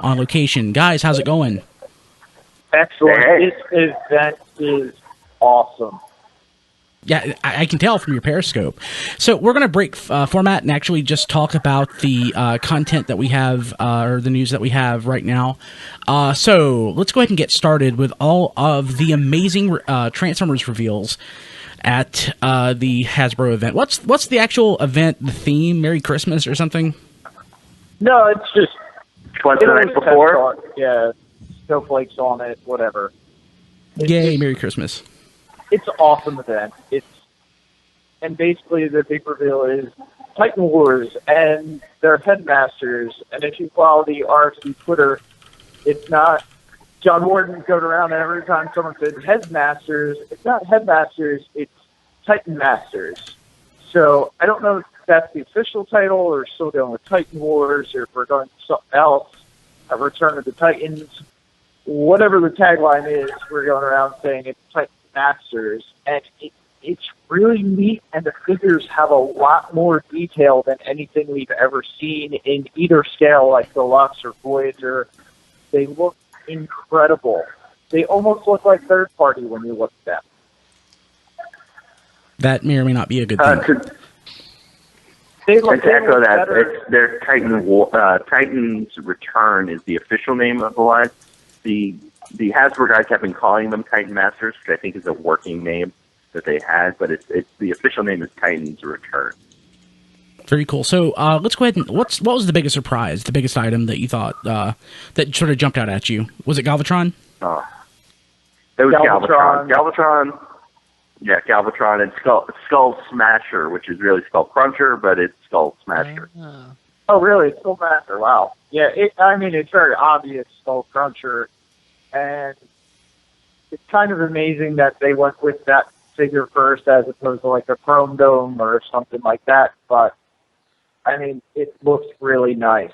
on location. Guys, how's it going? Excellent. This event is awesome. Yeah, I can tell from your Periscope. So we're going to break format and actually just talk about the content that we have, or the news that we have right now. So let's go ahead and get started with all of the amazing Transformers reveals at the Hasbro event. What's the actual event, the theme? Merry Christmas or something? No, it's just... What's the night before? Yeah, snowflakes on it, whatever. Yay, Merry Christmas. It's an awesome event. And basically the big reveal is Titan Wars and their headmasters. And if you follow the RFC Twitter, it's not John Warden going around and every time someone says headmasters, it's not headmasters, it's Titan Masters. So I don't know if that's the official title or still going with Titan Wars or if we're going with something else, a Return of the Titans. Whatever the tagline is, we're going around saying it's Titan Masters, and it's really neat, and the figures have a lot more detail than anything we've ever seen in either scale, like Deluxe or Voyager. They look incredible. They almost look like third party when you look at them. That may or may not be a good thing. To echo that, it's their Titan's Return is the official name of the line. The Hasbro guys have been calling them Titan Masters, which I think is a working name that they had, but it's the official name is Titan's Return. Very cool. So let's go ahead and what was the biggest surprise, the biggest item that you thought that sort of jumped out at you? Was it Galvatron? It was Galvatron. Galvatron and Skull Smasher, which is really Skullcruncher, but it's Skull Smasher. Oh, really? It's Skullmaster. Wow. Yeah, it's very obvious Skullcruncher. And it's kind of amazing that they went with that figure first as opposed to like a Chrome Dome or something like that. But, it looks really nice.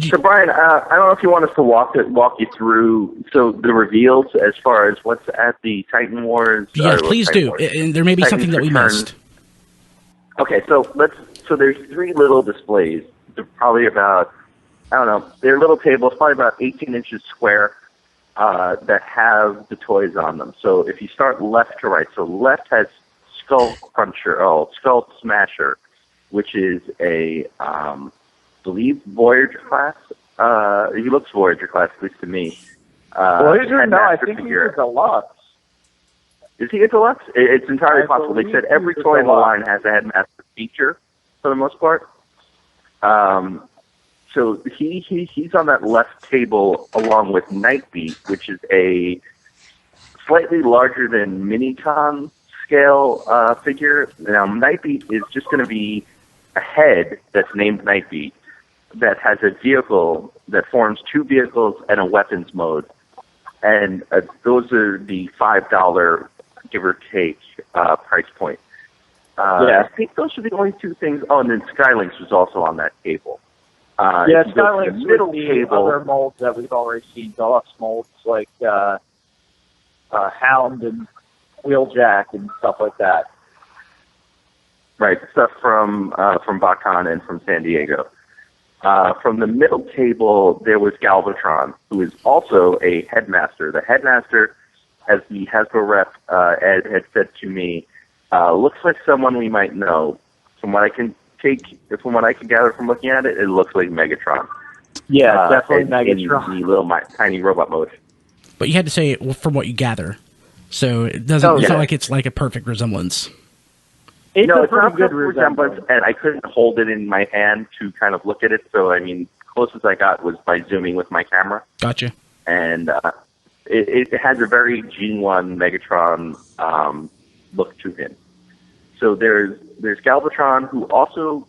So, Brian, I don't know if you want us to walk you through the reveals as far as what's at the Titan Wars. Yes, please do. And there may be something that we missed. Okay, so there's three little displays. They're probably about, they're little tables, probably about 18 inches square, that have the toys on them. So if you start left to right, so left has Skull Smasher, which is a, I believe Voyager class. He looks Voyager class, at least to me. Voyager? No, I think he's a Deluxe. Is he a Deluxe? It's entirely possible. They said every toy in the line has a headmaster feature, for the most part. So he's on that left table along with Nightbeat, which is a slightly larger than Minicon scale figure. Now, Nightbeat is just going to be a head that's named Nightbeat that has a vehicle that forms two vehicles and a weapons mode. And those are the $5, give or take, price point. I think those are the only two things. Oh, and then Skylinks was also on that table. Skylinks middle table. Other molds that we've already seen, Deluxe molds like Hound and Wheeljack and stuff like that. Right, stuff from Bakan and from San Diego. From the middle table, there was Galvatron, who is also a headmaster. The headmaster, as the Hasbro rep Ed had said to me, looks like someone we might know. From what I can gather from looking at it, it looks like Megatron. Yeah, definitely Megatron. In the little tiny robot mode. But you had to say it from what you gather, so it doesn't. It's not like it's like a perfect resemblance. It's not a good resemblance, and I couldn't hold it in my hand to kind of look at it. So closest I got was by zooming with my camera. Gotcha. And it has a very Gene 1 Megatron look to him. So there's Galvatron, who also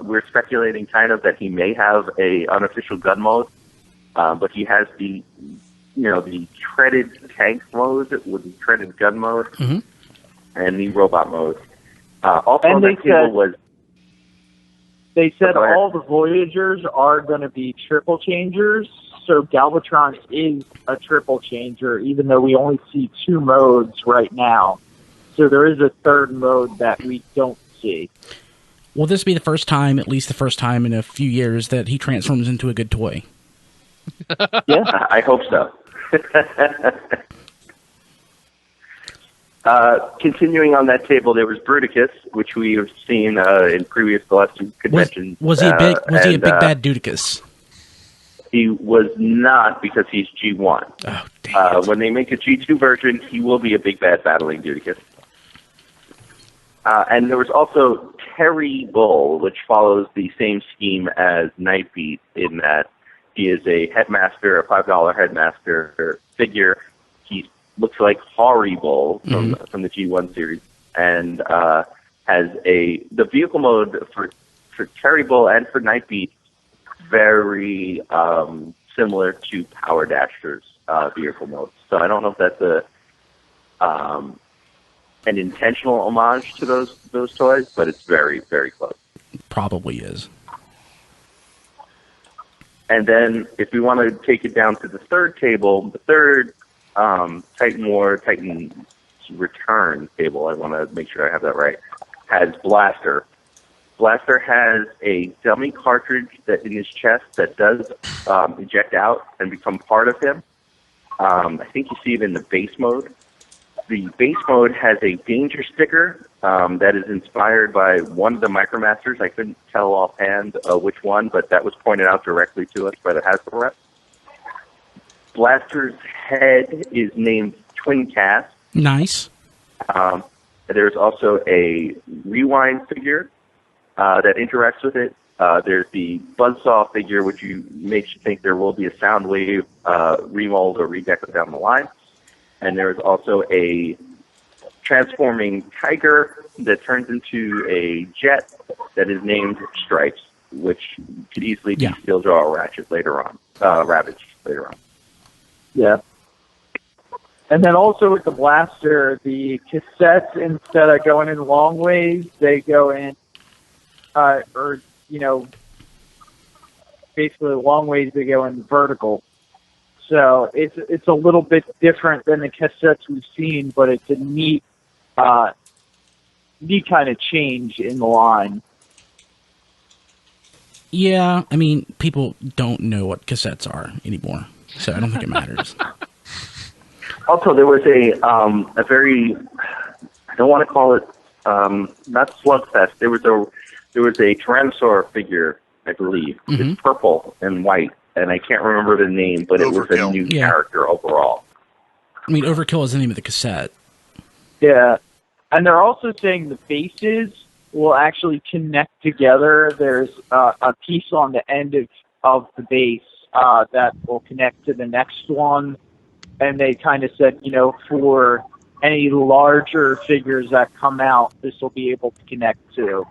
we're speculating kind of that he may have a unofficial gun mode, but he has the treaded tank mode with the treaded gun mode and the robot mode. Also on that table was... They said all the Voyagers are going to be triple changers, so Galvatron is a triple changer, even though we only see two modes right now. So there is a third mode that we don't see. Will this be the first time, at least the first time in a few years, that he transforms into a good toy? Yeah, I hope so. Continuing on that table, there was Bruticus, which we have seen in previous collection conventions. Was he a big bad Dudicus? He was not, because he's G1. Oh, dang it. When they make a G2 version, he will be a big bad battling Dudicus. And there was also Terry Bull, which follows the same scheme as Nightbeat in that he is a headmaster, a $5 headmaster figure. He looks like Horrible from the G1 series, and has the vehicle mode for Terry Bull and for Nightbeat very similar to Power Dasher's vehicle mode. So I don't know if that's an intentional homage to those toys, but it's very, very close. Probably is. And then if we want to take it down to the third table, the third Titan War, Titan Return table, I want to make sure I have that right, has Blaster. Blaster has a dummy cartridge that in his chest that does eject out and become part of him. I think you see it in the base mode. The base mode has a danger sticker that is inspired by one of the Micromasters. I couldn't tell offhand which one, but that was pointed out directly to us by the Hasbro rep. Blaster's head is named Twin Cast. Nice. There's also a Rewind figure that interacts with it. There's the Buzzsaw figure, which makes you think there will be a Soundwave remold or redeco down the line. And there's also a transforming tiger that turns into a jet that is named Stripes, which could easily be Steel Jaw or Ravage later on. Yeah. And then also with the Blaster, the cassettes, instead of going in long ways, they go in, basically long ways, they go in vertical. So it's a little bit different than the cassettes we've seen, but it's a neat kind of change in the line. Yeah, I mean, people don't know what cassettes are anymore, so I don't think it matters. Also, there was a very, I don't want to call it not slugfest. There was a Tyrannosaur figure, I believe. It's purple and white. And I can't remember the name, but Overkill. It was a new character overall. I mean, Overkill is the name of the cassette. Yeah. And they're also saying the bases will actually connect together. There's a piece on the end of the base that will connect to the next one. And they kind of said, for any larger figures that come out, this will be able to connect to.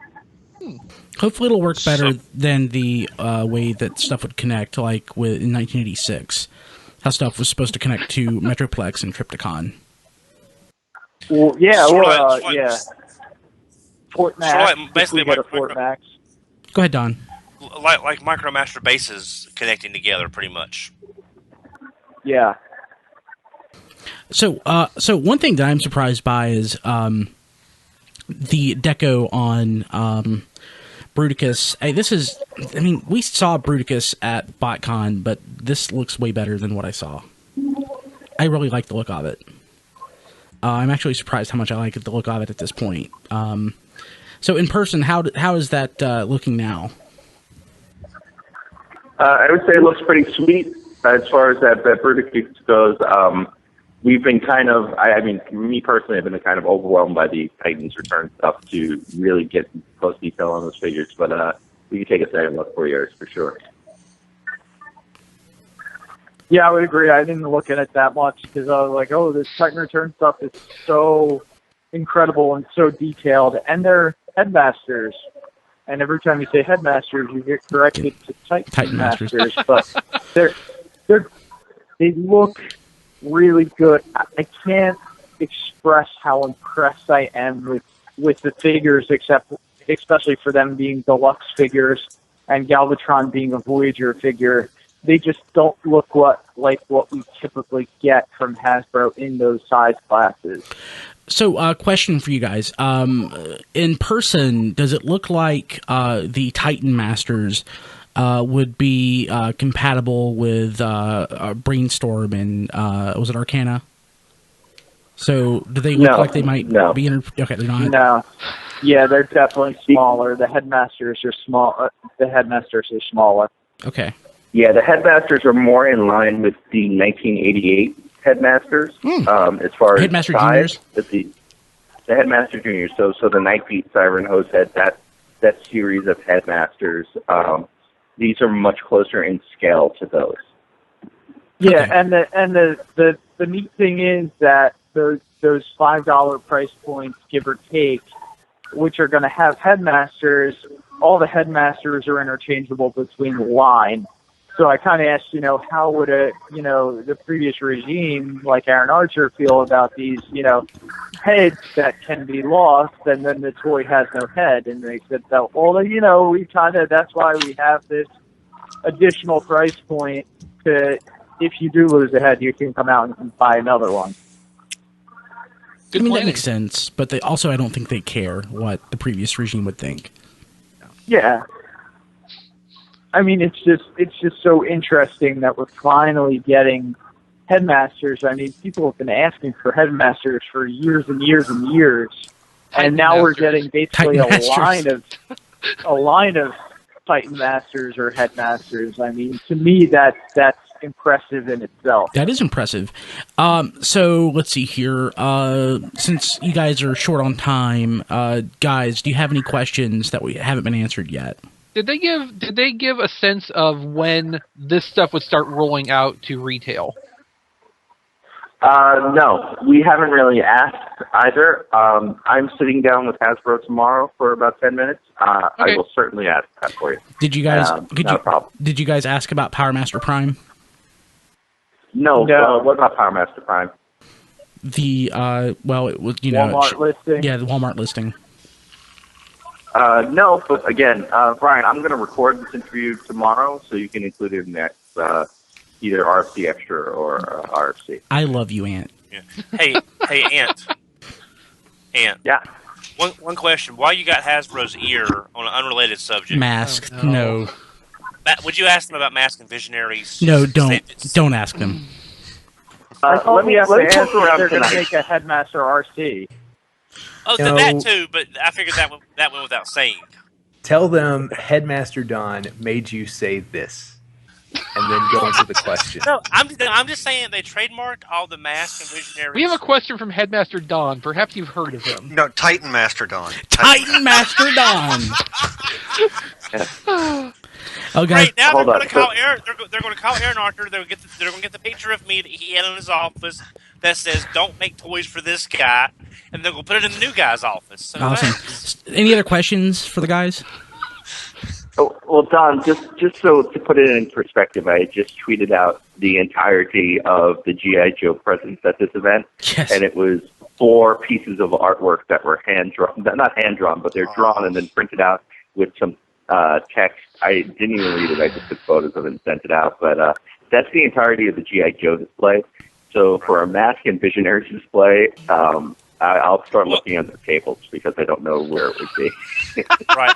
Hopefully it'll work better than the way that stuff would connect, like in 1986. How stuff was supposed to connect to Metroplex and Trypticon. Well, yeah, yeah. Fort Max. Basically, Fort Max. Go ahead, Don. Like Micromaster bases connecting together, pretty much. Yeah. So one thing that I'm surprised by is the deco on Bruticus. We saw Bruticus at BotCon, but this looks way better than what I saw. I really like the look of it. I'm actually surprised how much I like the look of it at this point. So in person, how is that looking now? I would say it looks pretty sweet as far as that Bruticus goes. We've been kind of, me personally, I've been kind of overwhelmed by the Titans Return stuff to really get close detail on those figures, but we can take a second look for yours for sure. Yeah, I would agree. I didn't look at it that much because I was like, oh, this Titan Return stuff is so incredible and so detailed, and they're headmasters. And every time you say headmasters, you get corrected to Titan Masters. But they look really good. I can't express how impressed I am with the figures, especially for them being deluxe figures and Galvatron being a Voyager figure. they just don't look like what we typically get from Hasbro in those size classes. So, question for you guys. In person, does it look like the Titan Masters would be compatible with Brainstorm and, was it Arcana? So, do they look like they might be... Okay, they're not? No. Yeah, they're definitely smaller. The Headmasters are small. The Headmasters are smaller. Okay. Yeah, the Headmasters are more in line with the 1988 Headmasters as far as Headmaster size. Juniors? The Headmaster Juniors. So the Nightbeat Siren Host had that series of Headmasters. These are much closer in scale to those. Yeah, Okay. and the neat thing is that those $5 price points, give or take, which are going to have Headmasters, all the Headmasters are interchangeable between the line. So I kind of asked, how would the previous regime, like Aaron Archer, feel about these, heads that can be lost, and then the toy has no head? And they said, well, we that's why we have this additional price point to, if you do lose a head, you can come out and buy another one. I mean, that makes sense, but I don't think they care what the previous regime would think. Yeah. I mean, it's just so interesting that we're finally getting Headmasters. I mean, people have been asking for Headmasters for years and years and years, and now we're getting basically a line of Titan Masters or Headmasters. I mean, to me, that's impressive in itself. That is impressive. So let's see here. Since you guys are short on time, guys, do you have any questions that we haven't been answered yet? Did they give a sense of when this stuff would start rolling out to retail? No, we haven't really asked either. I'm sitting down with Hasbro tomorrow for about 10 minutes. Okay. I will certainly ask that for you. Did you guys? Not a problem. Did you guys ask about Power Master Prime? No. What about Power Master Prime? The it was Walmart listing. Yeah, the Walmart listing. No, but again, Brian, I'm going to record this interview tomorrow, so you can include it in the next either RFC Extra or RFC. I love you, Ant. Yeah. Hey, Ant. Ant. Yeah. One question: why you got Hasbro's ear on an unrelated subject? Mask? No. Would you ask them about Mask and Visionaries? No, don't ask them. Let me ask answer they're going to make a Headmaster RC. Oh, No. that too, but I figured that went without saying. Tell them Headmaster Don made you say this, and then go into the question. No, I'm just saying they trademarked all the Mask and Visionaries. We have a question from Headmaster Don. Perhaps you've heard of him. No, Titan Master Don. Titan Master Don. Oh, guys. Right now, Hold they're on. going to call Aaron. They're going to call Aaron Archer. They're going to get the picture of me that he had in his office that says "Don't make toys for this guy," and they're going to put it in the new guy's office. So Awesome. Any other questions for the guys? Oh, well, Don, just so to put it in perspective, I just tweeted out the entirety of the G.I. Joe presence at this event, Yes. and it was 4 pieces of artwork that were hand-drawn, not hand-drawn, but they're drawn and then printed out with some text. I didn't even read it. I just took photos of it and sent it out. But that's the entirety of the G.I. Joe display. So for a Mask and Visionaries display, I'll start looking under the tables because I don't know where it would be. right.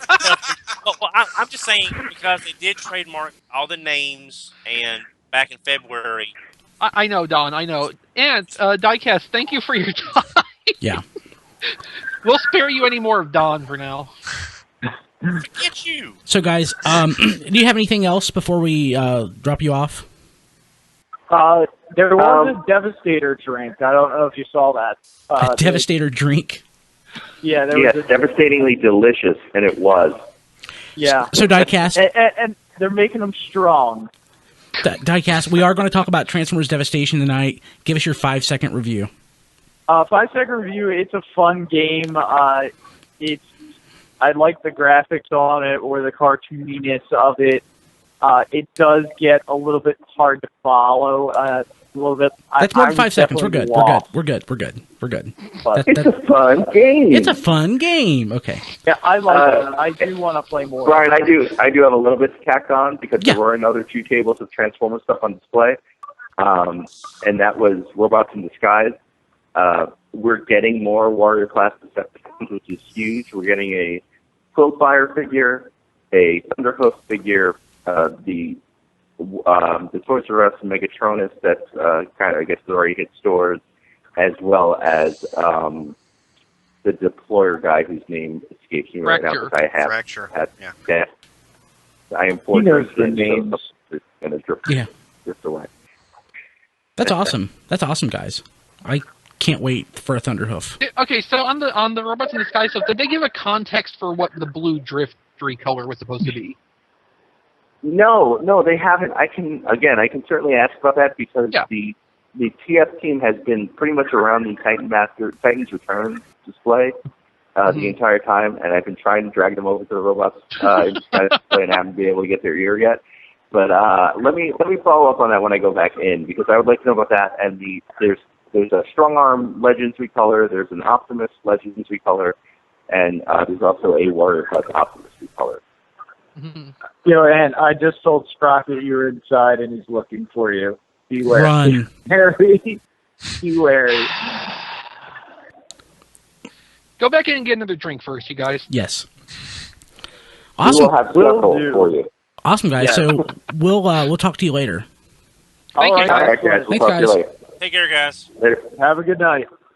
Well, I'm just saying because they did trademark all the names, and back in February. I know, Don. I know. And Diecast, thank you for your time. Yeah. We'll spare you any more of Don for now. Forget you. So, guys, do you have anything else before we drop you off? There was a Devastator drink. I don't know if you saw that. A Devastator drink? Yeah, there Yes, was devastatingly delicious, and it was. Yeah. So, Diecast, And they're making them strong. Diecast, we are going to talk about Transformers Devastation tonight. Give us your 5-second review. 5-second review. It's a fun game. I like the graphics on it or the cartooniness of it. it does get a little bit hard to follow. A little bit. That's more than I'm 5 seconds. We're good. definitely We're lost. good. We're good. But It's a fun game. It's a fun game. Okay. yeah, I like it. I do want to play more. Brian, I do have a little bit to tack on because Yeah. there were another 2 tables of Transformer stuff on display, and that was Robots in Disguise. We're getting more Warrior Class Decepticons, which is huge. We're getting a Quillfire figure, a Thunderhoof figure, the Toys R Us Megatronus that's kind of, I guess, already hit stores, as well as the Deployer guy whose name escapes me right now because I have Fracture. Yeah. that. I am He knows the fortunate, names. so it's going to drift away. That's awesome. That's awesome, guys. I can't wait for a Thunderhoof. Okay, so on the Robots in Disguise stuff, did they give a context for what the blue driftery color was supposed to be? No, they haven't. I can certainly ask about that because Yeah. the TF team has been pretty much around the Titans Return display the entire time, and I've been trying to drag them over to the Robots display and haven't been able to get their ear yet. But let me follow up on that when I go back in because I would like to know about that. And there's a Strong Arm Legends recolor, there's an Optimus Legends recolor, and there's also a Warrior Plus Optimus recolor. And I just told Sprocket you're inside and he's looking for you. Be wary. Run. Harry, be wary. Go back in and get another drink first, you guys. Yes. We Awesome. will have Will Snuckle do. for you. Awesome, guys. Yeah. So we'll talk to you later. Thank All you. All right, right, guys. We'll Thanks, talk to you guys. later. Take care, guys. Later. have a good night.